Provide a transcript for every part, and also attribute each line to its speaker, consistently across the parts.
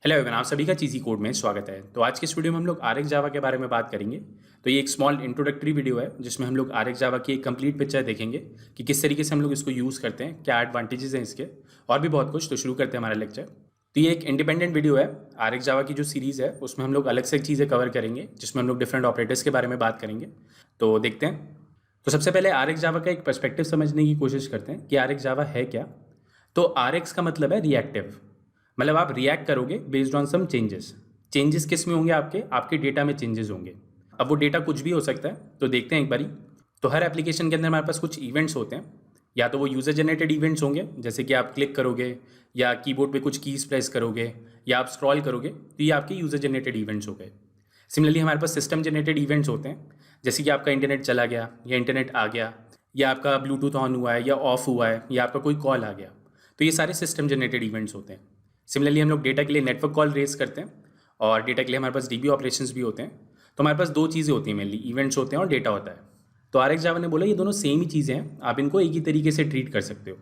Speaker 1: Hello everyone, आप सभी का चीज़ी कोड में स्वागत है। तो आज के इस वीडियो में हम लोग आरएक्स जावा के बारे में बात करेंगे। तो ये एक स्मॉल इंट्रोडक्टरी वीडियो है जिसमें हम लोग आरएक्स जावा की एक कंप्लीट पिक्चर देखेंगे कि किस तरीके से हम लोग इसको यूज़ करते हैं, क्या एडवांटेजेस हैं इसके और भी बहुत कुछ। तो शुरू करते हैं हमारा लेक्चर। तो ये एक इंडिपेंडेंट वीडियो है। आरएक्स जावा की जो सीरीज़ है उसमें हम लोग अलग से चीज़ें कवर करेंगे जिसमें हम लोग डिफरेंट ऑपरेटर्स के बारे में बात करेंगे। तो देखते हैं। तो सबसे पहले आरएक्स जावा का एक पर्सपेक्टिव समझने की कोशिश करते हैं कि आरएक्स जावा है क्या। तो आरएक्स का मतलब है रिएक्टिव, मतलब आप रिएक्ट करोगे बेस्ड ऑन सम चेंजेस किस में होंगे? आपके डेटा में चेंजेस होंगे। अब वो डेटा कुछ भी हो सकता है, तो देखते हैं एक बारी। तो हर एप्लीकेशन के अंदर हमारे पास कुछ इवेंट्स होते हैं, या तो वो यूज़र जनरेटेड इवेंट्स होंगे जैसे कि आप क्लिक करोगे या कीबोर्ड पे कुछ कीज प्रेस करोगे या आप स्क्रॉल करोगे, तो ये आपके यूज़र जनरेटेड इवेंट्स हो गए। सिमिलरली हमारे पास सिस्टम जनरेटेड इवेंट्स होते हैं, जैसे कि आपका इंटरनेट चला गया या इंटरनेट आ गया या आपका ब्लूटूथ ऑन हुआ है या ऑफ हुआ है या आपका कोई कॉल आ गया, तो ये सारे सिस्टम जनरेटेड इवेंट्स होते हैं। सिमिलरली हम लोग डेटा के लिए नेटवर्क कॉल रेज करते हैं और डेटा के लिए हमारे पास डीबी ऑपरेशंस भी होते हैं। तो हमारे पास दो चीज़ें होती हैं मेनली, इवेंट्स होते हैं और डेटा होता है। तो आरएक्स जावा ने बोला ये दोनों सेम ही चीज़ें हैं, आप इनको एक ही तरीके से ट्रीट कर सकते हो।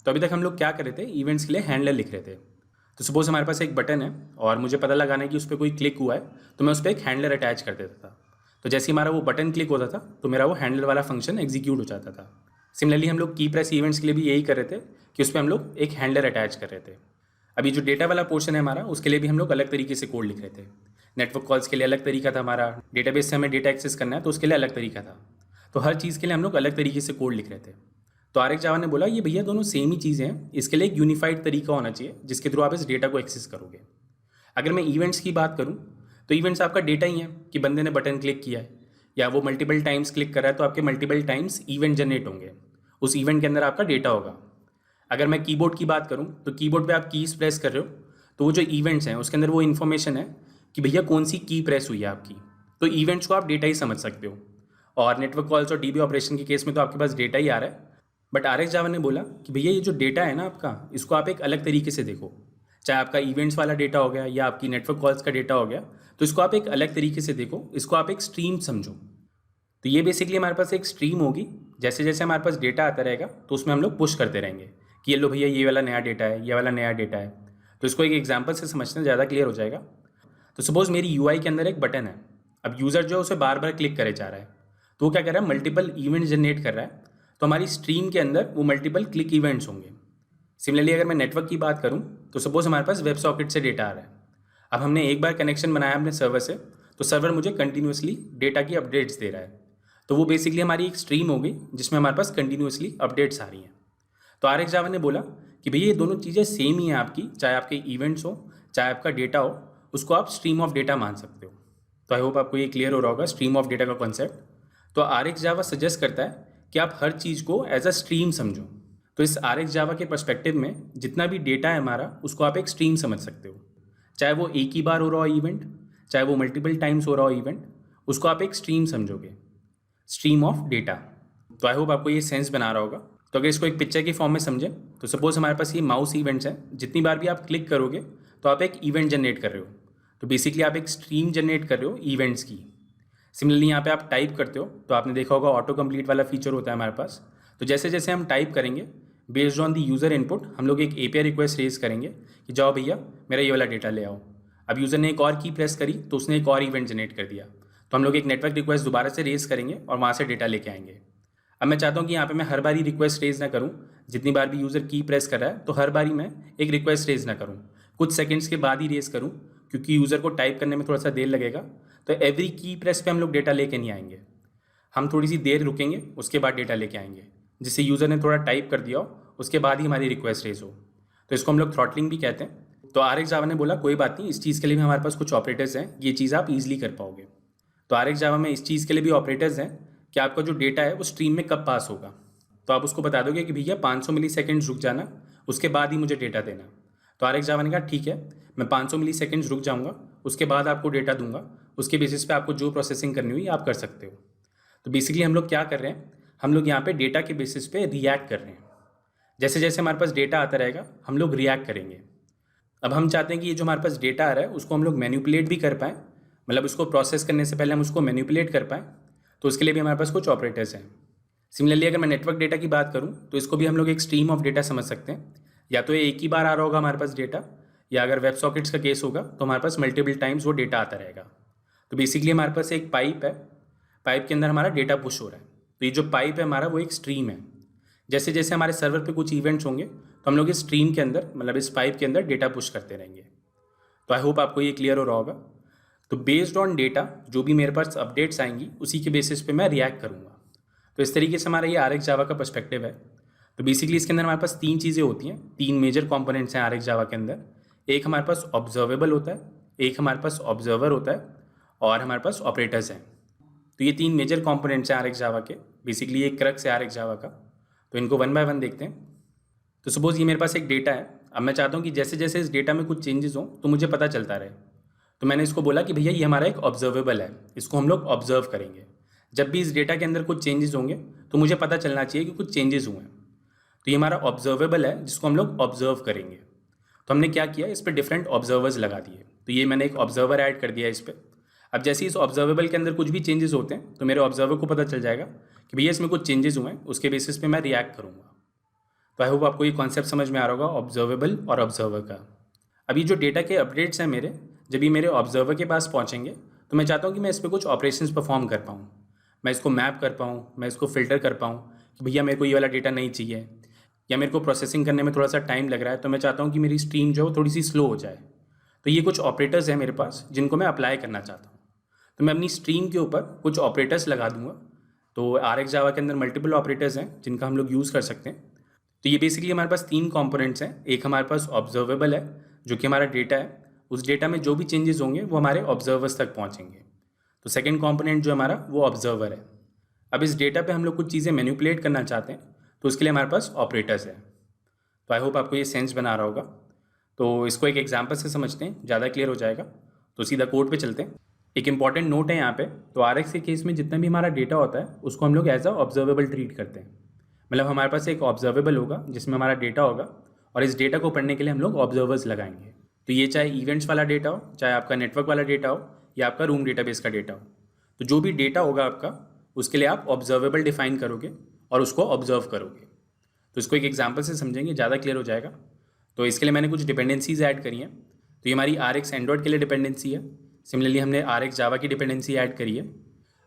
Speaker 1: तो अभी तक हम लोग क्या कर रहे थे, इवेंट्स के लिए हैंडलर लिख रहे थे। तो सपोज हमारे पास एक बटन है और मुझे पता लगाना है कि उस पर कोई क्लिक हुआ है, तो मैं उस पर एक हैंडलर अटैच कर देता था। तो जैसे ही हमारा वो बटन क्लिक होता था तो मेरा वो हैंडलर वाला फंक्शन एग्जीक्यूट हो जाता था। सिमिलरली हम लोग की प्रेस इवेंट्स के लिए भी यही कर रहे थे कि उस पर हम लोग एक हैंडलर अटैच कर रहे थे। अभी जो डेटा वाला पोर्शन है हमारा, उसके लिए भी हम लोग अलग तरीके से कोड लिख रहे थे। नेटवर्क कॉल्स के लिए अलग तरीका था हमारा, डेटाबेस से हमें डेटा एक्सेस करना है तो उसके लिए अलग तरीका था। तो हर चीज़ के लिए हम लोग अलग तरीके से कोड लिख रहे थे। तो आरएक्स जावा ने बोला ये भैया दोनों सेम ही चीज़ें हैं, इसके लिए एक यूनिफाइड तरीका होना चाहिए जिसके थ्रू आप इस डेटा को एक्सेस करोगे। अगर मैं इवेंट्स की बात करूँ तो इवेंट्स आपका डेटा ही है कि बंदे ने बटन क्लिक किया है या वो मल्टीपल टाइम्स क्लिक कर रहा है, तो आपके मल्टीपल टाइम्स इवेंट जनरेट होंगे। उस इवेंट के अंदर आपका डेटा होगा। अगर मैं कीबोर्ड की बात करूं तो कीबोर्ड पे आप कीज प्रेस कर रहे हो, तो वो जो इवेंट्स हैं उसके अंदर वो इन्फॉर्मेशन है कि भैया कौन सी की प्रेस हुई है आपकी। तो इवेंट्स को आप डेटा ही समझ सकते हो। और नेटवर्क कॉल्स और डीबी ऑपरेशन के केस में तो आपके पास डेटा ही आ रहा है। बट आरएक्स जावा ने बोला कि भैया ये जो डेटा है ना आपका, इसको आप एक अलग तरीके से देखो। चाहे आपका इवेंट्स वाला डेटा हो गया या आपकी नेटवर्क कॉल्स का डेटा हो गया, तो इसको आप एक अलग तरीके से देखो, इसको आप एक स्ट्रीम समझो। तो ये बेसिकली हमारे पास एक स्ट्रीम होगी। जैसे जैसे हमारे पास डेटा आता रहेगा तो उसमें हम लोग पुश करते रहेंगे कि ये लो भैया ये वाला नया डेटा है, ये वाला नया डेटा है। तो इसको एक एग्जांपल से समझना ज़्यादा क्लियर हो जाएगा। तो सपोज मेरी यूआई के अंदर एक बटन है। अब यूज़र जो है उसे बार बार क्लिक करे जा रहा है, तो वो क्या कर रहा है, मल्टीपल इवेंट जनरेट कर रहा है। तो हमारी स्ट्रीम के अंदर वो मल्टीपल क्लिक इवेंट्स होंगे। सिमिलरली अगर मैं नेटवर्क की बात करूँ तो सपोज हमारे पास वेब सॉकेट से डेटा आ रहा है। अब हमने एक बार कनेक्शन बनाया अपने सर्वर से, तो सर्वर मुझे कंटिन्यूसली डेटा की अपडेट्स दे रहा है। तो वो बेसिकली हमारी एक स्ट्रीम होगी जिसमें हमारे पास कंटिन्यूसली अपडेट्स आ रही हैं। तो आरएक्स जावा ने बोला कि भैया ये दोनों चीज़ें सेम ही हैं आपकी, चाहे आपके इवेंट्स हो चाहे आपका डेटा हो, उसको आप स्ट्रीम ऑफ डेटा मान सकते हो। तो आई होप आपको ये क्लियर हो रहा होगा स्ट्रीम ऑफ डेटा का कॉन्सेप्ट। तो आरएक्स जावा सजेस्ट करता है कि आप हर चीज़ को एज अ स्ट्रीम समझो। तो इस आरएक्स जावा के पर्सपेक्टिव में जितना भी डेटा है हमारा, उसको आप एक स्ट्रीम समझ सकते हो। चाहे वो एक ही बार हो रहा हो इवेंट, चाहे वो मल्टीपल टाइम्स हो रहा हो इवेंट, उसको आप एक स्ट्रीम समझोगे, स्ट्रीम ऑफ डेटा। तो आई होप आपको ये सेंस बना रहा होगा। तो अगर इसको एक पिक्चर की फॉर्म में समझें तो सपोज हमारे पास ये माउस इवेंट्स हैं, जितनी बार भी आप क्लिक करोगे तो आप एक इवेंट जनरेट कर रहे हो। तो बेसिकली आप एक स्ट्रीम जनरेट कर रहे हो इवेंट्स की। सिमिलरली यहाँ पे आप टाइप करते हो तो आपने देखा होगा ऑटो कंप्लीट वाला फीचर होता है हमारे पास। तो जैसे जैसे हम टाइप करेंगे based on the user input, हम लोग एक एपीआई रिक्वेस्ट रेज करेंगे कि जाओ भैया मेरा ये वाला डेटा ले आओ। अब यूज़र ने एक और की प्रेस करी तो उसने एक और इवेंट जनरेट कर दिया। तो हम लोग एक नेटवर्क रिक्वेस्ट दोबारा से रेज करेंगे और वहाँ से डेटा लेके आएंगे। अब मैं चाहता हूँ कि यहाँ पे मैं हर बारी रिक्वेस्ट रेज ना करूँ, जितनी बार भी यूज़र की प्रेस कर रहा है तो हर बारी मैं एक रिक्वेस्ट रेज ना करूँ, कुछ सेकंड्स के बाद ही रेज करूँ, क्योंकि यूज़र को टाइप करने में थोड़ा सा देर लगेगा। तो एवरी की प्रेस पे हम लोग डेटा लेके नहीं आएंगे, हम थोड़ी सी देर रुकेंगे, उसके बाद डेटा लेके आएंगे, जिससे यूज़र ने थोड़ा टाइप कर दिया हो, उसके बाद ही हमारी रिक्वेस्ट रेज हो। तो इसको हम लोग थ्रॉटलिंग भी कहते हैं। तो आरएक्स जावा ने बोला कोई बात नहीं, इस चीज़ के लिए भी हमारे पास कुछ ऑपरेटर्स हैं, ये चीज़ आप ईजिली कर पाओगे। तो आरएक्स जावा में इस चीज़ के लिए भी ऑपरेटर्स हैं कि आपका जो डेटा है वो स्ट्रीम में कब पास होगा। तो आप उसको बता दोगे कि भैया 500 मिली सेकेंड्स रुक जाना, उसके बाद ही मुझे डेटा देना। तो आरएक्स जावा ने कहा ठीक है, मैं 500 मिली सेकेंड्स रुक जाऊँगा, उसके बाद आपको डेटा दूंगा, उसके बेसिस पे आपको जो प्रोसेसिंग करनी हुई आप कर सकते हो। तो बेसिकली हम लोग क्या कर रहे हैं, हम लोग यहाँ पे डेटा के बेसिस पे रिएक्ट कर रहे हैं। जैसे जैसे हमारे पास डेटा आता रहेगा हम लोग रिएक्ट करेंगे। अब हम चाहते हैं कि ये जो हमारे पास डेटा आ रहा है उसको हम लोग मैनिपुलेट भी कर पाएँ, मतलब उसको प्रोसेस करने से पहले हम उसको मैनिपुलेट कर पाएँ। तो उसके लिए भी हमारे पास कुछ ऑपरेटर्स हैं। सिमिलरली अगर मैं नेटवर्क डेटा की बात करूँ तो इसको भी हम लोग एक स्ट्रीम ऑफ डेटा समझ सकते हैं। या तो ये एक ही बार आ रहा होगा हमारे पास डेटा, या अगर वेब सॉकेट्स का केस होगा तो हमारे पास मल्टीपल टाइम्स वो डेटा आता रहेगा। तो बेसिकली हमारे पास एक पाइप है, पाइप के अंदर हमारा डेटा पुश हो रहा है। तो ये जो पाइप है हमारा वो एक स्ट्रीम है। जैसे जैसे हमारे सर्वर पे कुछ इवेंट्स होंगे तो हम लोग इस स्ट्रीम के अंदर, मतलब इस पाइप के अंदर डेटा पुश करते रहेंगे। तो आई होप आपको ये क्लियर हो रहा होगा। तो बेस्ड ऑन डेटा जो भी मेरे पास अपडेट्स आएंगी उसी के बेसिस पे मैं रिएक्ट करूँगा। तो इस तरीके से हमारा ये RX जावा का पर्सपेक्टिव है। तो बेसिकली इसके अंदर हमारे पास 3 चीज़ें होती हैं, 3 मेजर कंपोनेंट्स हैं RX जावा के अंदर। एक हमारे पास ऑब्जर्वेबल होता है, एक हमारे पास ऑब्जर्वर होता है, और हमारे पास ऑपरेटर्स हैं। तो ये 3 मेजर कंपोनेंट्स हैं RX जावा के। बेसिकली ये क्रक्स है RX जावा का। तो इनको वन बाय वन देखते हैं। तो सपोज ये मेरे पास एक डेटा है। अब मैं चाहता हूँ कि जैसे जैसे इस डेटा में कुछ चेंजेस हों तो मुझे पता चलता रहे। तो मैंने इसको बोला कि भैया ये हमारा एक ऑब्जर्वेबल है, इसको हम लोग ऑब्जर्व करेंगे। जब भी इस डेटा के अंदर कुछ चेंजेस होंगे तो मुझे पता चलना चाहिए कि कुछ चेंजेस हुए हैं। तो ये हमारा ऑब्जर्वेबल है जिसको हम लोग ऑब्जर्व करेंगे। तो हमने क्या किया, इस पर डिफरेंट ऑब्जर्वर्स लगा दिए। तो ये मैंने एक ऑब्जर्वर ऐड कर दिया इस पर। अब जैसे इस ऑब्जर्वेबल के अंदर कुछ भी चेंजेस होते हैं तो मेरे ऑब्जर्वर को पता चल जाएगा कि भैया इसमें कुछ चेंजेस हुए हैं, उसके बेसिस पे मैं रिएक्ट करूँगा। तो आई होप आपको ये कॉन्सेप्ट समझ में आ रहा होगा ऑब्जर्वेबल और ऑब्जर्वर का। अभी जो डेटा के अपडेट्स हैं मेरे, जब ये मेरे ऑब्जर्वर के पास पहुँचेंगे तो मैं चाहता हूँ कि मैं इस पर कुछ ऑपरेशंस परफॉर्म कर पाऊँ, मैं इसको मैप कर पाऊँ, मैं इसको फ़िल्टर कर पाऊँ कि भैया मेरे को ये वाला डेटा नहीं चाहिए, या मेरे को प्रोसेसिंग करने में थोड़ा सा टाइम लग रहा है तो मैं चाहता हूँ कि मेरी स्ट्रीम जो है थोड़ी सी स्लो हो जाए। तो ये कुछ ऑपरेटर्स हैं मेरे पास जिनको मैं अप्लाई करना चाहता हूँ। तो मैं अपनी स्ट्रीम के ऊपर कुछ ऑपरेटर्स लगा दूंगा। तो RX जावा के अंदर मल्टीपल ऑपरेटर्स हैं जिनका हम लोग यूज़ कर सकते हैं। तो ये बेसिकली हमारे पास 3 कंपोनेंट्स हैं। एक हमारे पास ऑब्जर्वेबल है जो कि हमारा डेटा है, उस डेटा में जो भी चेंजेस होंगे वो हमारे ऑब्जर्वर्स तक पहुँचेंगे। तो सेकेंड कंपोनेंट जो हमारा वो ऑब्जर्वर है। अब इस डेटा पे हम लोग कुछ चीज़ें मैनिपुलेट करना चाहते हैं तो उसके लिए हमारे पास ऑपरेटर्स है। तो आई होप आपको ये सेंस बना रहा होगा। तो इसको एक एग्जांपल से समझते हैं, ज़्यादा क्लियर हो जाएगा। तो सीधा कोड पे चलते हैं। एक इंपॉर्टेंट नोट है यहाँ पे। तो RX के केस में जितना भी हमारा डेटा होता है उसको हम लोग एज अ ऑब्जर्वेबल ट्रीट करते हैं। मतलब हमारे पास एक ऑब्जर्वेबल होगा जिसमें हमारा डेटा होगा, और इस डेटा को पढ़ने के लिए हम लोग ऑब्जर्वर्स लगाएंगे। तो ये चाहे इवेंट्स वाला डेटा हो, चाहे आपका नेटवर्क वाला डेटा हो, या आपका रूम डेटाबेस का डेटा हो, तो जो भी डेटा होगा आपका उसके लिए आप ऑब्जर्वेबल डिफाइन करोगे और उसको ऑब्जर्व करोगे। तो इसको एक एग्जांपल से समझेंगे, ज़्यादा क्लियर हो जाएगा। तो इसके लिए मैंने कुछ डिपेंडेंसीज ऐड करी हैं। तो ये हमारी RX एंड्रॉयड के लिए डिपेंडेंसी है। सिमिलरली हमने RX जावा की डिपेंडेंसी ऐड करी है।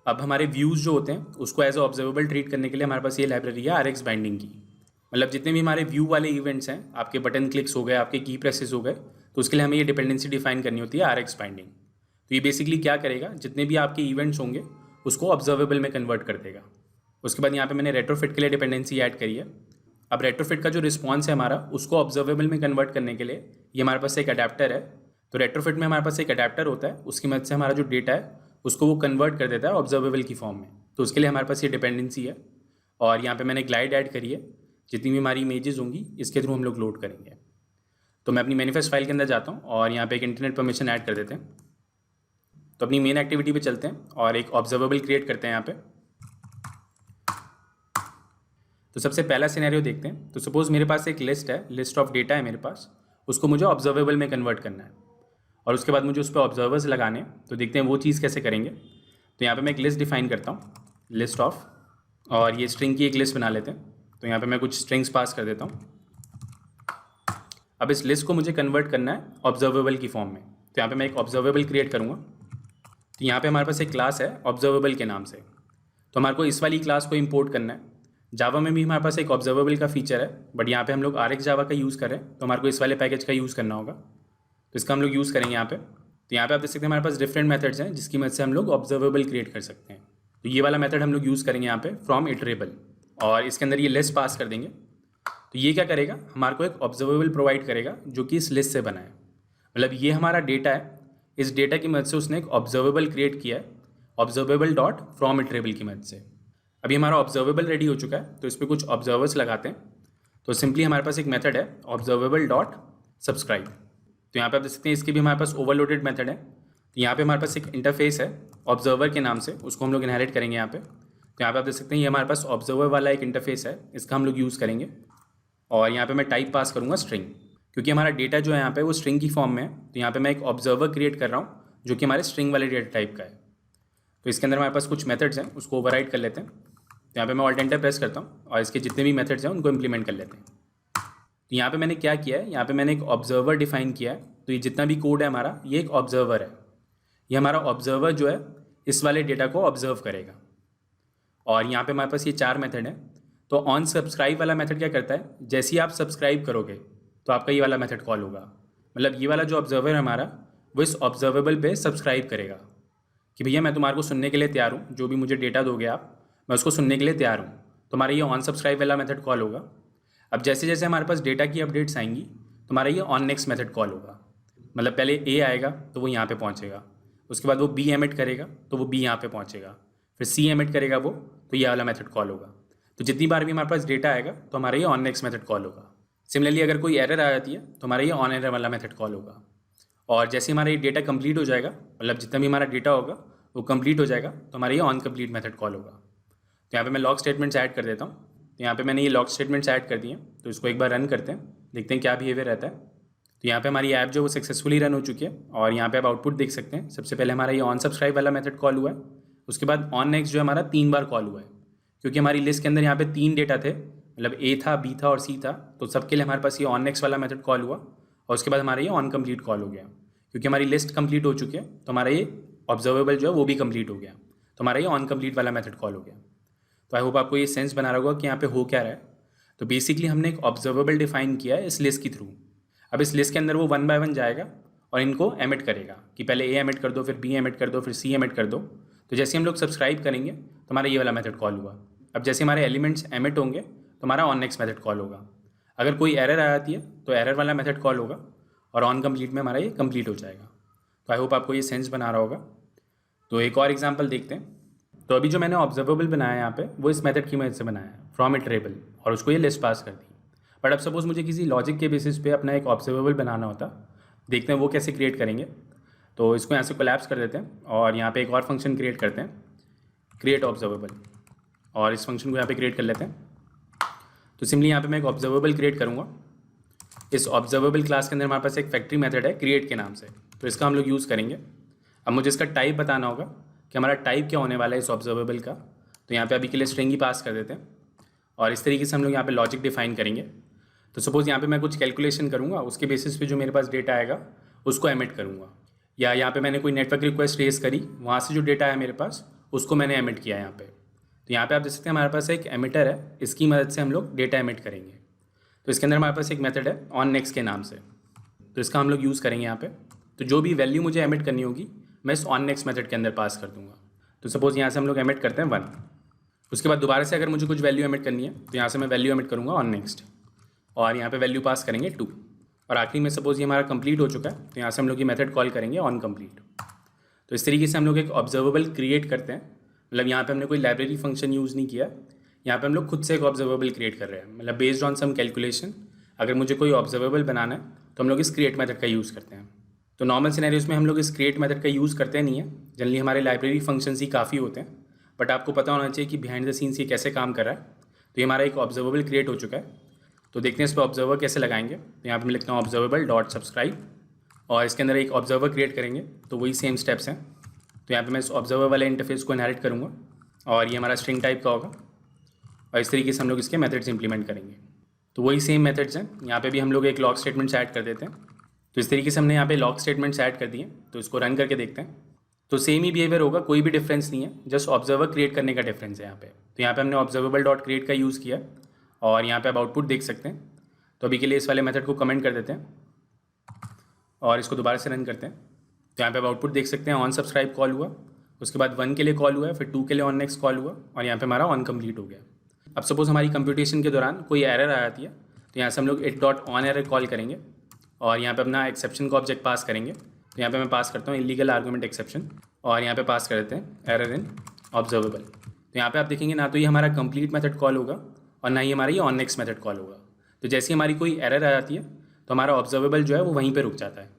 Speaker 1: अब हमारे व्यूज़ जो होते हैं उसको एज ऑब्जर्वेबल ट्रीट करने के लिए हमारे पास ये लाइब्रेरी है RX बाइंडिंग की। मतलब जितने भी हमारे व्यू वाले इवेंट्स हैं, आपके बटन क्लिक्स हो गए, आपके की प्रेसेस हो गए, तो उसके लिए हमें ये डिपेंडेंसी डिफाइन करनी होती है RX बाइंडिंग। तो ये बेसिकली क्या करेगा, जितने भी आपके इवेंट्स होंगे उसको ऑब्जर्वेबल में कन्वर्ट कर देगा। उसके बाद यहाँ पे मैंने रेट्रोफिट के लिए डिपेंडेंसी ऐड करी है। अब रेट्रोफिट का जो रिस्पॉन्स है हमारा उसको ऑब्जर्वेबल में कन्वर्ट करने के लिए ये हमारे पास एक अडेप्टर है। तो रेट्रोफिट में हमारे पास एक अडेप्टर होता है, उसकी मदद से हमारा जो डेटा है उसको वो कन्वर्ट कर देता है ऑब्जर्वेबल की फॉर्म में। तो उसके लिए हमारे पास ये डिपेंडेंसी है। और यहाँ पे मैंने ग्लाइड ऐड करी है, जितनी भी हमारी इमेजेस होंगी इसके थ्रू हम लोग लोड करेंगे। तो मैं अपनी मैनिफेस्ट फाइल के अंदर जाता हूँ और यहाँ पे एक इंटरनेट परमिशन ऐड कर देते हैं। तो अपनी मेन एक्टिविटी पे चलते हैं और एक ऑब्जर्वेबल क्रिएट करते हैं यहाँ पे। तो सबसे पहला सिनेरियो देखते हैं। तो सपोज मेरे पास एक लिस्ट है, लिस्ट ऑफ डेटा है मेरे पास, उसको मुझे ऑब्जर्वेबल में कन्वर्ट करना है और उसके बाद मुझे उस पर ऑब्जर्वर्स लगाने हैं। तो देखते हैं वो चीज़ कैसे करेंगे। तो यहाँ पे मैं एक लिस्ट डिफाइन करता हूँ, लिस्ट ऑफ, और ये स्ट्रिंग की एक लिस्ट बना लेते हैं। तो यहाँ पे मैं कुछ स्ट्रिंग्स पास कर देता हूँ। अब इस लिस्ट को मुझे कन्वर्ट करना है ऑब्जर्वेबल की फॉर्म में। तो यहाँ पे मैं एक ऑब्जर्वेबल क्रिएट करूँगा। तो यहाँ पे हमारे पास एक क्लास है ऑब्जर्वेबल के नाम से। तो हमारे को इस वाली क्लास को इंपोर्ट करना है। जावा में भी हमारे पास एक ऑब्जर्वेबल का फीचर है, बट यहाँ पे हम लोग RX जावा का यूज़ कर रहे हैं, तो हमारे को इस वाले पैकेज का यूज़ करना होगा। तो इसका हम लोग यूज़ करेंगे यहाँ पे। तो यहाँ पे आप देख सकते हैं हमारे पास डिफरेंट मेथड्स हैं जिसकी मदद से हम लोग ऑब्जर्वेबल क्रिएट कर सकते हैं। तो ये वाला मेथड हम लोग यूज़ करेंगे यहाँ पे, फ्रॉम इटरेबल, और इसके अंदर ये लिस्ट पास कर देंगे। तो ये क्या करेगा, हमारे को एक ऑब्जर्वेबल प्रोवाइड करेगा जो कि इस लिस्ट से बना है। मतलब ये हमारा डेटा है, इस डेटा की मदद से उसने एक ऑब्जर्वेबल क्रिएट किया है, ऑब्जर्वेबल डॉट फ्रॉम इटरेबल की मदद से। अभी हमारा ऑब्जर्वेबल रेडी हो चुका है, तो इस पर कुछ ऑब्जर्वर्स लगाते हैं। तो सिंपली हमारे पास एक मेथड है ऑब्जर्वेबल डॉट सब्सक्राइब। तो यहाँ पे आप देख सकते हैं इसके भी हमारे पास ओवरलोडेड मेथड है। तो यहाँ पे हमारे पास एक इंटरफेस है ऑब्जर्वर के नाम से, उसको हम लोग इनहेरिट करेंगे यहाँ पे। तो यहाँ पे आप देख सकते हैं ये हमारे पास ऑब्जर्वर वाला एक इंटरफेस है, इसका हम लोग यूज़ करेंगे। और यहाँ पे मैं टाइप पास करूँगा स्ट्रिंग, क्योंकि हमारा डेटा जो है यहाँ पे वो स्ट्रिंग की फॉर्म में है। तो यहाँ पे मैं एक ऑब्जर्वर क्रिएट कर रहा हूँ जो कि हमारे स्ट्रिंग वाले डेटा टाइप का है। तो इसके अंदर हमारे पास कुछ मेथड्स हैं, उसको ओवरराइड कर लेते हैं। तो यहाँ पे मैं ऑल्ट एंटर प्रेस करता हूँ और इसके जितने भी मेथड्स हैं उनको इम्प्लीमेंट कर लेते हैं। तो यहाँ पे मैंने क्या किया है, यहाँ पे मैंने एक ऑब्जर्वर डिफाइन किया है। तो ये जितना भी कोड है हमारा, ये एक ऑब्जर्वर है। ये हमारा ऑब्जर्वर जो है इस वाले डेटा को ऑब्जर्व करेगा। और यहाँ पे हमारे पास ये 4 मेथड है। तो ऑन सब्सक्राइब वाला मेथड क्या करता है, जैसे ही आप सब्सक्राइब करोगे तो आपका ये वाला मेथड कॉल होगा। मतलब ये वाला जो ऑब्जर्वर है हमारा, वो इस ऑब्जर्वेबल पे सब्सक्राइब करेगा कि भैया मैं तुम्हारे को सुनने के लिए तैयार हूँ, जो भी मुझे डेटा दोगे आप, मैं उसको सुनने के लिए तैयार हूँ। तुम्हारा ये ऑन सब्सक्राइब वाला मेथड कॉल होगा। अब जैसे जैसे हमारे पास डेटा की अपडेट्स आएंगी, तुम्हारा ये ऑन नेक्स्ट मेथड कॉल होगा। मतलब पहले ए आएगा तो वो यहाँ पे पहुँचेगा, उसके बाद वो बी एमिट करेगा तो वो बी यहाँ पे पहुँचेगा, फिर सी एमिट करेगा वो, तो ये वाला मेथड कॉल होगा। तो जितनी बार भी हमारे पास डेटा आएगा तो हमारा ये ऑन नेक्स्ट मेथड कॉल होगा। सिमिलरली अगर कोई एरर आ जाती है तो हमारा ये ऑन एरर वाला मेथड कॉल होगा। और जैसे हमारा ये डेटा कंप्लीट हो जाएगा, मतलब जितना भी हमारा डेटा होगा वो कंप्लीट हो जाएगा, तो हमारा ये ऑन कंप्लीट मेथड कॉल होगा। तो यहाँ पे मैं लॉग स्टेटमेंट्स ऐड कर देता हूँ। तो यहाँ पे मैंने ये लॉग स्टेटमेंट्स ऐड कर दिए, तो इसको एक बार रन करते हैं, देखते हैं क्या बिहेवियर रहता है। तो यहाँ पे हमारी ऐप जो वो सक्सेसफुली रन हो चुकी है और यहाँ पे आप आउटपुट देख सकते हैं। सबसे पहले हमारा ये ऑन सब्सक्राइब वाला मेथड कॉल हुआ है, उसके बाद ऑन नेक्स्ट जो हमारा 3 बार कॉल हुआ है, क्योंकि हमारी लिस्ट के अंदर यहाँ पे 3 डेटा थे, मतलब ए था, बी था और सी था। तो सबके लिए हमारे पास ये ऑन नेक्स्ट वाला मेथड कॉल हुआ और उसके बाद हमारा ये ऑन कंप्लीट कॉल हो गया, क्योंकि हमारी लिस्ट कंप्लीट हो चुकी है तो हमारा ये ऑब्जर्वेबल जो है वो भी कंप्लीट हो गया, तो हमारा ये ऑन कंप्लीट वाला मेथड कॉल हो गया। तो आई होप आपको ये सेंस बना रहा होगा कि यहाँ पे हो क्या रहा है। तो बेसिकली हमने एक ऑब्जर्वेबल डिफाइन किया है इस लिस्ट के थ्रू। अब इस लिस्ट के अंदर वो 1 बाय 1 जाएगा और इनको एमिट करेगा कि पहले ए एमिट कर दो, फिर बी एमिट कर दो, फिर सी एमिट कर दो। तो जैसे हम लोग सब्सक्राइब करेंगे तो हमारा ये वाला मेथड कॉल हुआ। अब जैसे हमारे एलिमेंट्स एमिट होंगे तो हमारा ऑन नेक्स्ट मेथड कॉल होगा। अगर कोई एरर आ जाती है तो एरर वाला मेथड कॉल होगा और ऑन कंप्लीट में हमारा ये कंप्लीट हो जाएगा। तो आई होप आपको ये सेंस बना रहा होगा। तो एक और एग्जांपल देखते हैं। तो अभी जो मैंने ऑब्जर्वेबल बनाया है यहाँ पे, वो इस मेथड की मदद से बनाया है, फ्रॉम इटरेबल, और उसको ये लिस्ट पास कर दी। बट अब सपोज मुझे किसी लॉजिक के बेसिस पे अपना एक ऑब्जर्वेबल बनाना होता, देखते हैं वो कैसे क्रिएट करेंगे। तो इसको यहाँ से कोलैप्स कर देते हैं और यहाँ पे एक और फंक्शन क्रिएट करते हैं, क्रिएट ऑब्जर्वेबल, और इस फंक्शन को यहाँ पे क्रिएट कर लेते हैं। तो सिंपली यहाँ पे मैं एक ऑब्जर्वेबल क्रिएट करूँगा। इस ऑब्जर्वेबल क्लास के अंदर हमारे पास एक फैक्ट्री मेथड है क्रिएट के नाम से, तो इसका हम लोग यूज़ करेंगे। अब मुझे इसका टाइप बताना होगा कि हमारा टाइप क्या होने वाला है इस ऑब्जर्वेबल का। तो यहाँ पे अभी के लिए स्ट्रिंग ही पास कर देते हैं और इस तरीके से हम लोग यहाँ पे लॉजिक डिफाइन करेंगे। तो सपोज़ यहाँ पे मैं कुछ कैलकुलेशन करूँगा, उसके बेसिस पे जो मेरे पास डेटा आएगा उसको एमिट करूँगा, या यहाँ पे मैंने कोई नेटवर्क रिक्वेस्ट रेस करी, वहाँ से जो डेटा है मेरे पास उसको मैंने एमिट किया यहाँ पे। तो यहाँ पे आप देख सकते हैं हमारे पास एक एमिटर है, इसकी मदद से हम लोग डेटा एमिट करेंगे। तो इसके अंदर हमारे पास एक मेथड है ऑन नेक्स्ट के नाम से, तो इसका हम लोग यूज़ करेंगे यहाँ पे। तो जो भी वैल्यू मुझे एमिट करनी होगी मैं इस ऑन नेक्स्ट मेथड के अंदर पास कर दूँगा। तो सपोज़ यहाँ से हम लोग एमिट करते हैं 1, उसके बाद दोबारा से अगर मुझे कुछ वैल्यू एमिट करनी है तो यहाँ से मैं वैल्यू एमिट करूँगा ऑन नेक्स्ट, और यहाँ पे वैल्यू पास करेंगे 2, और आखिरी में सपोज़ ये हमारा कंप्लीट हो चुका है तो यहाँ से हम लोग ये मेथड कॉल करेंगे ऑन कंप्लीट। तो इस तरीके से हम लोग एक ऑब्जर्वेबल क्रिएट करते हैं। मतलब यहाँ पे हमने कोई लाइब्रेरी फंक्शन यूज़ नहीं किया, यहाँ पे हम लोग खुद से एक ऑब्जर्वेबल क्रिएट कर रहे हैं। मतलब बेस्ड ऑन सम कैलकुलेशन अगर मुझे कोई ऑब्जर्वेबल बनाना है तो हम लोग इस क्रिएट मेथड का यूज़ करते हैं। तो नॉर्मल सिनेरियोस में हम लोग इस क्रिएट मेथड का यूज़ करते नहीं है, जनरली हमारे लाइब्रेरी फंक्शंस ही काफ़ी होते हैं। बट आपको पता होना चाहिए कि बिहाइंड द सीन्स ये कैसे काम कर रहा है। तो ये हमारा एक ऑब्जर्वेबल क्रिएट हो चुका है। तो देखते हैं इस पर ऑब्जर्वर कैसे लगाएंगे। तो यहाँ पर मैं लिखता हूँ ऑब्जर्वेबल डॉट सब्सक्राइब, और इसके अंदर एक ऑब्जर्वर क्रिएट करेंगे। तो वही सेम स्टेप्स हैं। तो यहाँ पे मैं इस ऑब्जर्वर वाले इंटरफेस को इनहेरिट करूँगा और ये हमारा स्ट्रिंग टाइप का होगा, और इस तरीके से हम लोग इसके मेथड्स इंप्लीमेंट करेंगे। तो वही सेम मेथड्स हैं, यहाँ पे भी हम लोग एक लॉग स्टेटमेंट्स ऐड कर देते हैं। तो इस तरीके से हमने यहाँ पे लॉग स्टेटमेंट्स ऐड कर दिए। तो इसको रन करके देखते हैं। तो सेम ही बिहेवियर होगा, कोई भी डिफरेंस नहीं है, जस्ट ऑब्जर्वर क्रिएट करने का डिफरेंस है यहाँ पे। तो यहाँ पे हमने ऑब्जर्वेबल डॉट क्रिएट का यूज़ किया और यहाँ पे आप आउटपुट देख सकते हैं। तो अभी के लिए इस वाले मेथड को कमेंट कर देते हैं और इसको दोबारा से रन करते हैं। तो यहाँ पे आप आउटपुट देख सकते हैं, ऑन सब्सक्राइब कॉल हुआ, उसके बाद 1 के लिए कॉल हुआ है, फिर 2 के लिए ऑन नेक्स्ट कॉल हुआ, और यहाँ पे हमारा ऑन कंप्लीट हो गया। अब सपोज हमारी कंप्यूटेशन के दौरान कोई एरर आ जाती है तो यहाँ से हम लोग it dot on error call करेंगे और यहाँ पे अपना एक्सेप्शन का ऑब्जेक्ट पास करेंगे। तो यहाँ पे मैं पास करता हूँ इलीगल आर्गुमेंट एक्सेप्शन, और यहाँ पे पास कर देते हैं एरर इन ऑब्जर्वेबल। तो यहाँ पे आप देखेंगे ना तो ये हमारा कंप्लीट मेथड कॉल होगा और ना ही हमारा ये ऑन नेक्स्ट मेथड कॉल होगा। तो जैसे ही हमारी कोई एरर आ जाती है तो हमारा ऑब्जर्वेबल जो है वो वहीं पर रुक जाता है।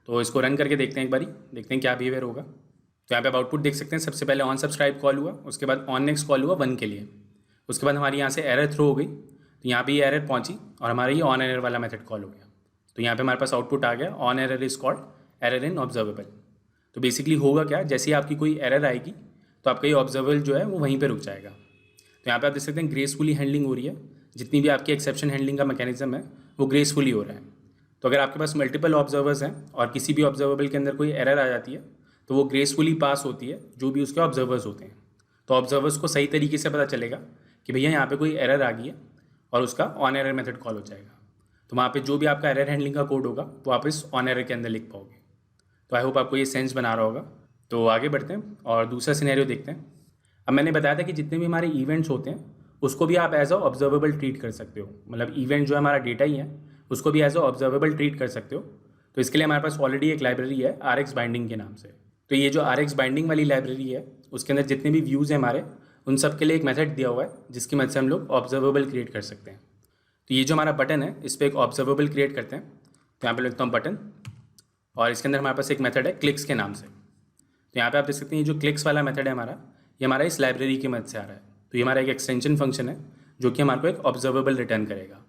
Speaker 1: तो इसको रन करके देखते हैं एक बारी, देखते हैं क्या बिहेवियर होगा। तो यहाँ पे आप आउटपुट देख सकते हैं, सबसे पहले ऑन सब्सक्राइब कॉल हुआ, उसके बाद ऑन नेक्स्ट कॉल हुआ 1 के लिए, उसके बाद हमारी यहाँ से एरर थ्रो हो गई, तो यहाँ पे ये एरर पहुँची और हमारा ये ऑन एरर वाला मेथड कॉल हो गया। तो यहाँ पे हमारे पास आउटपुट आ गया on error is called error in observable. तो बेसिकली होगा क्या, जैसे ही आपकी कोई एरर आएगी तो आपका ये ऑब्जर्वेबल जो है वो वहीं पर रुक जाएगा। तो यहाँ पे आप देख सकते हैं ग्रेसफुली हैंडलिंग हो रही है, जितनी भी आपकी एक्सेप्शन हैंडलिंग का मैकेनिज्म है वो ग्रेसफुली हो रहा है। तो अगर आपके पास मल्टीपल ऑब्जर्वर्स हैं और किसी भी ऑब्जर्वेबल के अंदर कोई एरर आ जाती है तो वो ग्रेसफुली पास होती है जो भी उसके ऑब्जर्वर्स होते हैं। तो ऑब्जर्वर्स को सही तरीके से पता चलेगा कि भैया यहाँ पे कोई एरर आ गई है और उसका ऑन एरर मेथड कॉल हो जाएगा। तो वहाँ पे जो भी आपका एरर हैंडलिंग का कोड होगा वो आप इस ऑन एरर के अंदर लिख पाओगे। तो आई होप आपको ये सेंस बना रहा होगा। तो आगे बढ़ते हैं और दूसरा सिनेरियो देखते हैं। अब मैंने बताया था कि जितने भी हमारे इवेंट्स होते हैं उसको भी आप एज अ ऑब्जर्वेबल ट्रीट कर सकते हो। मतलब इवेंट जो है हमारा डेटा ही है उसको भी एज अ ऑब्जर्वेबल ट्रीट कर सकते हो। तो इसके लिए हमारे पास ऑलरेडी एक लाइब्रेरी है RX बाइंडिंग के नाम से। तो ये जो RX बाइंडिंग वाली लाइब्रेरी है उसके अंदर जितने भी व्यूज़ हैं हमारे उन सब के लिए एक मेथड दिया हुआ है जिसकी मदद से हम लोग ऑब्जर्वेबल क्रिएट कर सकते हैं। तो ये जो हमारा बटन है इस पर एक ऑब्जर्वेबल क्रिएट करते हैं। तो यहाँ पे लिखता हूँ बटन और इसके अंदर हमारे पास एक मेथड है क्लिक्स के नाम से। तो यहाँ पे आप देख सकते हैं ये जो क्लिक्स वाला मेथड है ये हमारा इस लाइब्रेरी की मदद से आ रहा है। तो ये हमारा एक एक्सटेंशन फंक्शन है जो कि हमारे को एक ऑब्जर्वेबल रिटर्न करेगा।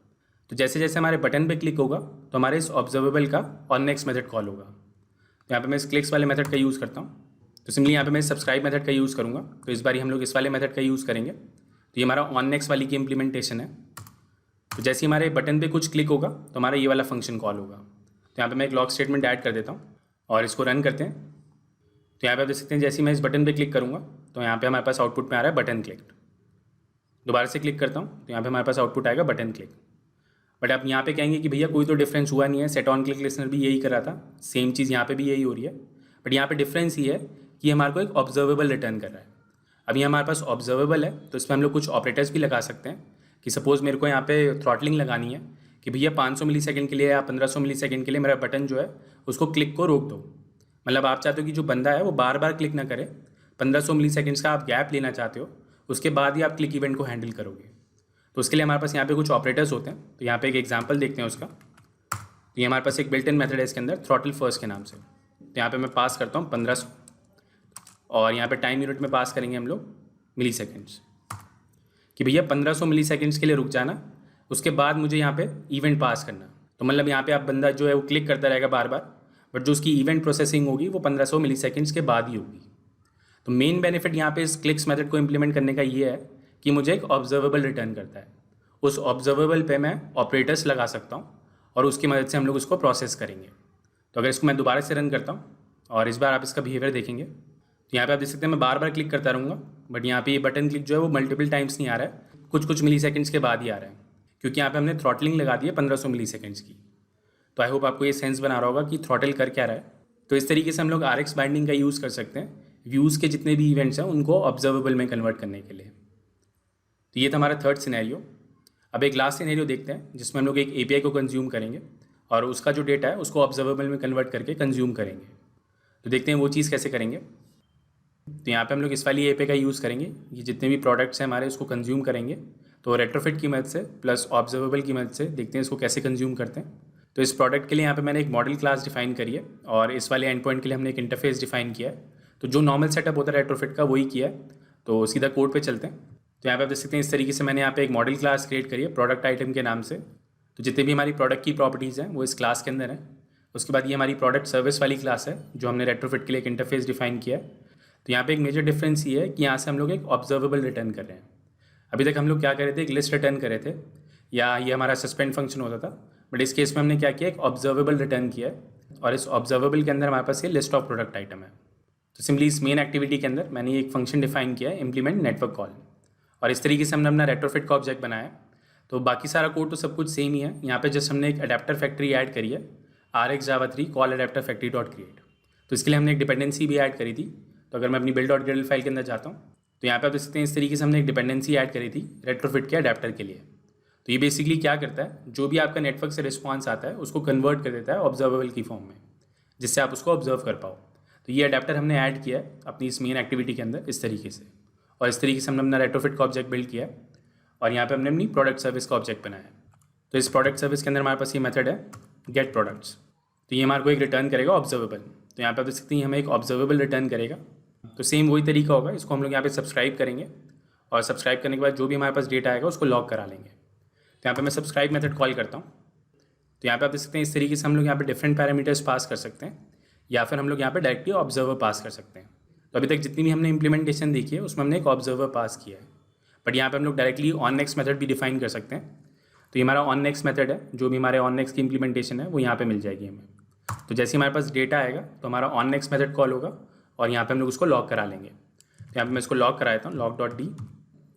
Speaker 1: तो जैसे जैसे हमारे बटन पे क्लिक होगा तो हमारे इस ऑब्जर्वेबल का ऑन नेक्स्ट मेथड कॉल होगा। तो यहाँ पे मैं इस क्लिक्स वाले मेथड का यूज़ करता हूँ। तो सिंपली यहाँ पे मैं सब्सक्राइब मेथड का यूज़ करूँगा। तो इस बार हम लोग इस वाले मेथड का यूज़ करेंगे। तो ये हमारा ऑन नेक्स्ट वाली की इम्प्लीमेंटेशन है। तो जैसे ही हमारे बटन पे कुछ क्लिक होगा तो हमारा ये वाला फंक्शन कॉल होगा। तो यहाँ पे मैं एक लॉग स्टेटमेंट ऐड कर देता हूँ और इसको रन करते हैं। तो यहाँ पे आप देख सकते हैं जैसे ही मैं इस बटन पे क्लिक करूँगा तो यहाँ पे हमारे पास आउटपुट में आ रहा है बटन क्लिक। दोबारा से क्लिक करता हूँ तो यहाँ पे हमारे पास आउटपुट आएगा बटन क्लिक। बट आप यहाँ पे कहेंगे कि भैया कोई तो डिफरेंस हुआ नहीं है, सेट ऑन क्लिक लिसनर भी यही कर रहा था, सेम चीज़ यहाँ पे भी यही हो रही है। बट यहाँ पे डिफरेंस ये है कि हमारे को एक ऑब्जर्वेबल रिटर्न कर रहा है। अभी हमारे पास ऑब्जर्वेबल है तो इसमें हम लोग कुछ ऑपरेटर्स भी लगा सकते हैं कि सपोज़ मेरे को यहाँ पे थ्रॉटलिंग लगानी है कि भैया 500 मिलीसेकंड के लिए या 1500 मिलीसेकंड के लिए मेरा बटन जो है उसको क्लिक को रोक दो। मतलब आप चाहते हो कि जो बंदा है वो बार बार क्लिक ना करे, 1500 मिलीसेकंड्स का आप गैप लेना चाहते हो, उसके बाद ही आप क्लिक इवेंट को हैंडल करोगे। तो उसके लिए हमारे पास यहाँ पे कुछ ऑपरेटर्स होते हैं। तो यहाँ पे एक एग्जांपल देखते हैं उसका। तो ये हमारे पास एक बिल्ट इन मेथड है इसके अंदर थ्रॉटल फर्स्ट के नाम से। तो यहाँ पे मैं पास करता हूँ 1500 और यहाँ पे टाइम यूनिट में पास करेंगे हम लोग मिली सेकेंड्स कि भैया 1500 मिली सेकेंड्स के लिए रुक जाना, उसके बाद मुझे यहाँ पे इवेंट पास करना। तो मतलब यहाँ पे आप बंदा जो है वो क्लिक करता रहेगा बार बार, बट जो उसकी इवेंट प्रोसेसिंग होगी वो 1500 मिली सेकेंड्स के बाद ही होगी। तो मेन बेनिफिट यहाँ पे इस क्लिक्स मेथड को इम्प्लीमेंट करने का ये है कि मुझे एक ऑब्जर्वेबल रिटर्न करता है। उस ऑब्जर्वेबल पे मैं ऑपरेटर्स लगा सकता हूँ और उसकी मदद से हम लोग उसको प्रोसेस करेंगे। तो अगर इसको मैं दोबारा से रन करता हूँ और इस बार आप इसका बिहेवियर देखेंगे तो यहाँ पे आप देख सकते हैं मैं बार बार क्लिक करता रहूँगा, बट यहाँ पे ये बटन क्लिक जो है वो मल्टीपल टाइम्स नहीं आ रहा है, कुछ मिली सेकेंड्स के बाद ही आ रहा है, क्योंकि यहाँ पे हमने थ्रॉटलिंग लगा दी है 1500 मिली सेकेंड्स की। तो आई होप आपको ये सेंस बना रहा होगा कि थ्रॉटल कर क्या रहा है। तो इस तरीके से हम लोग RX बाइंडिंग का यूज़ कर सकते हैं व्यूज़ के जितने भी इवेंट्स हैं उनको ऑब्जर्वेबल में कन्वर्ट करने के लिए। तो ये था हमारा थर्ड सिनेरियो। अब एक लास्ट सिनेरियो देखते हैं जिसमें हम लोग एक API को कंज्यूम करेंगे और उसका जो डेटा है उसको ऑब्जर्वेबल में कन्वर्ट करके कंज्यूम करेंगे। तो देखते हैं वो चीज़ कैसे करेंगे। तो यहाँ पे हम लोग इस वाली API का यूज़ करेंगे। ये जितने भी प्रोडक्ट्स हैं हमारे उसको कंज्यूम करेंगे। तो रेट्रोफिट की मदद से प्लस ऑब्जर्वेबल की मदद से देखते हैं इसको कैसे कंज्यूम करते हैं। तो इस प्रोडक्ट के लिए यहाँ पे मैंने एक मॉडल क्लास डिफाइन करी है और इस वाले एंड पॉइंट के लिए हमने एक इंटरफेस डिफाइन किया है। तो जो नॉर्मल सेटअप होता है रेट्रोफिट का वही किया है। तो सीधा कोड पे चलते हैं। तो यहाँ पे आप देख सकते हैं इस तरीके से मैंने यहाँ पे एक मॉडल क्लास क्रिएट करी है प्रोडक्ट आइटम के नाम से। तो जितने भी हमारी प्रोडक्ट की प्रॉपर्टीज़ हैं वो इस क्लास के अंदर है। उसके बाद ये हमारी प्रोडक्ट सर्विस वाली क्लास है जो हमने रेट्रोफिट के लिए एक इंटरफेस डिफाइन किया है। तो यहाँ पे एक मेजर डिफरेंस ये है कि यहाँ से हम लोग एक ऑब्जर्वेबल रिटर्न कर रहे हैं। अभी तक हम लोग क्या कर रहे थे, एक लिस्ट रिटर्न कर रहे थे या ये हमारा सस्पेंड फंक्शन होता था, बट इस केस में हमने क्या किया, एक ऑब्जर्वेबल रिटर्न किया है और इस ऑब्जर्वेबल के अंदर हमारे पास ये लिस्ट ऑफ प्रोडक्ट आइटम है। तो सिंपली इस मेन एक्टिविटी के अंदर मैंने एक फंक्शन डिफाइन किया है इम्प्लीमेंट नेटवर्क कॉल, और इस तरीके से हमने अपना रेट्रोफिट का ऑब्जेक्ट बनाया। तो बाकी सारा कोड तो सब कुछ सेम ही है। यहाँ पे जस्ट हमने एक अडेप्टर फैक्ट्री ऐड करी है RX Java 3 call adapter factory dot create. तो इसके लिए हमने एक डिपेंडेंसी भी ऐड करी थी। तो अगर मैं अपनी build डॉट ग्रेडल फाइल के अंदर जाता हूँ तो यहाँ पे आप देख सकते हैं इस तरीके से हमने एक डिपेंडेंसी ऐड करी थी रेट्रोफिट के अडेप्टर के लिए। तो ये बेसिकली क्या करता है, जो भी आपका नेटवर्क से रिस्पॉन्स आता है उसको कन्वर्ट कर देता है ऑब्जर्वेबल की फॉर्म में, जिससे आप उसको ऑब्जर्व कर पाओ। तो ये अडेप्टर हमने ऐड किया है अपनी इस मेन एक्टिविटी के अंदर इस तरीके से, और इस तरीके से हमने अपना रेट्रोफिट का ऑब्जेक्ट बिल्ड किया है और यहाँ पे हमने अपनी प्रोडक्ट सर्विस का ऑब्जेक्ट बनाया है। तो इस प्रोडक्ट सर्विस के अंदर हमारे पास ये मेथड है गेट प्रोडक्ट्स। तो ये हमारे को एक रिटर्न करेगा ऑब्जर्वेबल। तो यहाँ पे आप देख सकते हैं हमें एक ऑब्जर्वेबल रिटर्न करेगा। तो सेम वही तरीका होगा, इसको हम लोग यहाँ पे सब्सक्राइब करेंगे और सब्सक्राइब करने के बाद जो भी हमारे पास डेटा आएगा उसको लॉग करा लेंगे। तो यहाँ पे मैं सब्सक्राइब मेथड कॉल करता हूँ। तो यहाँ पे आप देख सकते हैं इस तरीके से हम लोग यहाँ पे डिफरेंट पैरामीटर्स पास कर सकते हैं या फिर हम लोग यहाँ पे डायरेक्टली ऑब्जर्वर पास कर सकते हैं। तो अभी तक जितनी भी हमने इंप्लीमेंटेशन देखी है उसमें हमने एक ऑब्जर्वर पास किया है, बट यहाँ पे हम लोग डायरेक्टली ऑन नेक्स्ट मेथड भी डिफाइन कर सकते हैं। तो तो ये हमारा ऑन नेक्स्ट मेथड है, जो भी हमारे ऑन नेक्स्ट की इम्प्लीमेंटेशन है वो यहाँ पे मिल जाएगी हमें। तो जैसे हमारे पास डेटा आएगा तो हमारा ऑन नेक्स्ट मेथड कॉल होगा और यहाँ पे हम लोग उसको लॉक करा लेंगे। तो यहाँ पे मैं इसको लॉक करा देता हूँ, लॉक.d।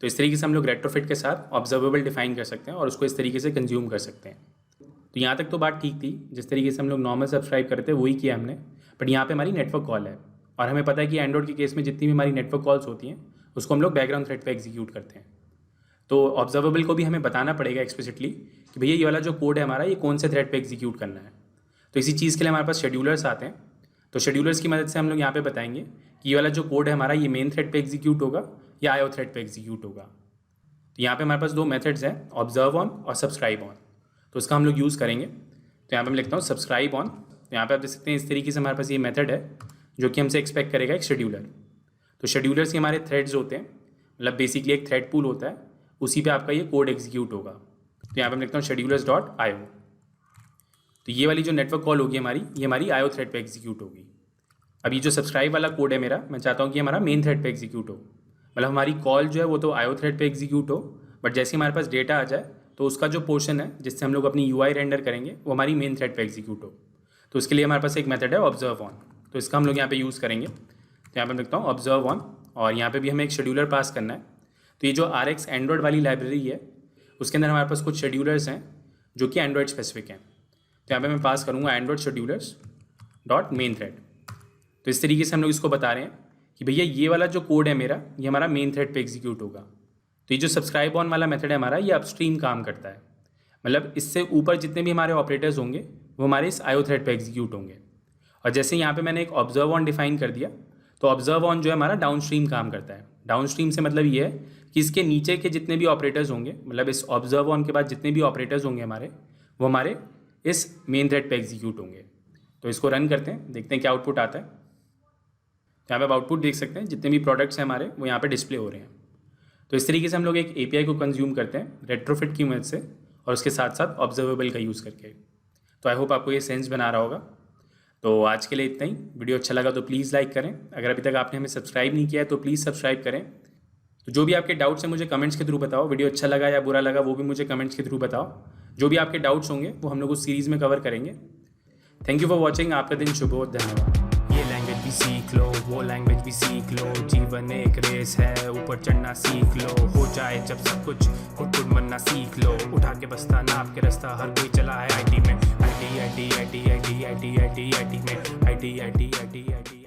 Speaker 1: तो इस तरीके से हम लोग रेट्रोफिट के साथ ऑब्जर्वेबल डिफाइन कर सकते हैं और उसको इस तरीके से कंज्यूम कर सकते हैं। तो यहाँ तक तो बात ठीक थी, जिस तरीके से हम लोग नॉर्मल सब्सक्राइब करते हैं वही किया हमने, बट यहाँ पे हमारी नेटवर्क कॉल है और हमें पता है कि एंड्रॉइड के केस में जितनी भी हमारी नेटवर्क कॉल्स होती हैं उसको हम लोग बैकग्राउंड थ्रेड पे एग्जीक्यूट करते हैं। तो ऑब्जर्वेबल को भी हमें बताना पड़ेगा एक्सप्लिसिटली कि भैया ये वाला जो कोड है हमारा ये कौन से थ्रेड पे एग्जीक्यूट करना है। तो इसी चीज़ के लिए हमारे पास शेड्यूलर्स आते हैं। तो शेड्यूलर्स की मदद से हम लोग यहाँ पे बताएंगे कि ये वाला जो कोड है हमारा ये मेन थ्रेड पे एग्जीक्यूट होगा या आईओ थ्रेड पे एग्जीक्यूट होगा। तो यहाँ पे हमारे पास दो मेथड्स हैं, ऑब्जर्व ऑन और सब्सक्राइब ऑन। तो उसका हम लोग यूज़ करेंगे। तो यहाँ पे मैं लिखता हूँ सब्सक्राइब ऑन। तो यहाँ पे आप देख सकते हैं इस तरीके से हमारे पास ये मेथड है जो कि हमसे एक्सपेक्ट करेगा एक शेड्यूलर। तो शेड्यूलर्स के हमारे थ्रेड्स होते हैं, मतलब बेसिकली एक थ्रेड पूल होता है, उसी पे आपका ये कोड एग्जीक्यूट होगा। तो यहाँ पे मैं लिखता हूँ schedulers.io। तो ये वाली जो नेटवर्क कॉल होगी हमारी, ये हमारी आईओ थ्रेड पे एग्जीक्यूट होगी। अब ये जो सब्सक्राइब वाला कोड है मेरा, मैं चाहता हूँ कि हमारा मेन थ्रेड पे एग्जीक्यूट हो, मतलब हमारी कॉल जो है वो तो आईओ थ्रेड पे एग्जीक्यूट हो, बट जैसे हमारे पास डेटा आ जाए तो उसका जो पोर्शन है जिससे हम लोग अपनी यूआई रेंडर करेंगे वो हमारी मेन थ्रेड पे एग्जीक्यूट हो। तो उसके लिए हमारे पास एक मेथड है ऑब्जर्व ऑन। तो इसका हम लोग यहाँ पे यूज़ करेंगे। तो यहाँ पे मैं लिखता हूँ ऑब्जर्व ऑन और यहाँ पे भी हमें एक शेड्यूलर पास करना है। तो ये जो RX एंड्रॉयड वाली लाइब्रेरी है उसके अंदर हमारे पास कुछ शेड्यूलर्स हैं जो कि एंड्रॉयड स्पेसिफिक हैं। तो यहाँ पे मैं पास करूँगा Android schedulers dot main thread. तो इस तरीके से हम लोग इसको बता रहे हैं कि भैया ये वाला जो कोड है मेरा ये हमारा मेन थ्रेड पे एग्जीक्यूट होगा। तो ये जो सब्सक्राइब ऑन वाला मेथड है हमारा ये अपस्ट्रीम काम करता है, मतलब इससे ऊपर जितने भी हमारे ऑपरेटर्स होंगे वो हमारे इस आईओ थ्रेड पे एग्जीक्यूट होंगे। और जैसे यहाँ पे मैंने एक ऑब्जर्व ऑन डिफाइन कर दिया, तो ऑब्जर्व ऑन जो है हमारा डाउनस्ट्रीम काम करता है। डाउनस्ट्रीम से मतलब ये है कि इसके नीचे के जितने भी ऑपरेटर्स होंगे, मतलब इस ऑब्जर्व ऑन के बाद जितने भी ऑपरेटर्स होंगे हमारे, वो हमारे इस मेन थ्रेड पे एग्जीक्यूट होंगे। तो इसको रन करते हैं, देखते हैं क्या आउटपुट आता है। यहाँ पे आप आउटपुट देख सकते हैं, जितने भी प्रोडक्ट्स हैं हमारे वो यहाँ पे डिस्प्ले हो रहे हैं। तो इस तरीके से हम लोग एक API को कंज्यूम करते हैं रेट्रोफिट की मदद से और उसके साथ साथ ऑब्जर्वेबल का यूज़ करके। तो आई होप आपको ये सेंस बना रहा होगा। तो आज के लिए इतना ही। वीडियो अच्छा लगा तो प्लीज़ लाइक करें। अगर अभी तक आपने हमें सब्सक्राइब नहीं किया है तो प्लीज़ सब्सक्राइब करें। तो जो भी आपके डाउट्स हैं मुझे कमेंट्स के थ्रू बताओ। वीडियो अच्छा लगा या बुरा लगा वो भी मुझे कमेंट्स के थ्रू बताओ। जो भी आपके डाउट्स होंगे वो हम लोग उस सीरीज़ में कवर करेंगे। Thank you for watching. आपका दिन शुभ हो। धन्यवाद।
Speaker 2: ये लैंग्वेज भी सीख लो, वो लैंग्वेज भी सीख लो। जीवन एक रेस है, ऊपर चढ़ना सीख लो। हो जाए जब सब कुछ खुद बनना सीख लो। उठा के बस्ता नाप के रास्ता, हर कोई चला है IT में। IT में IT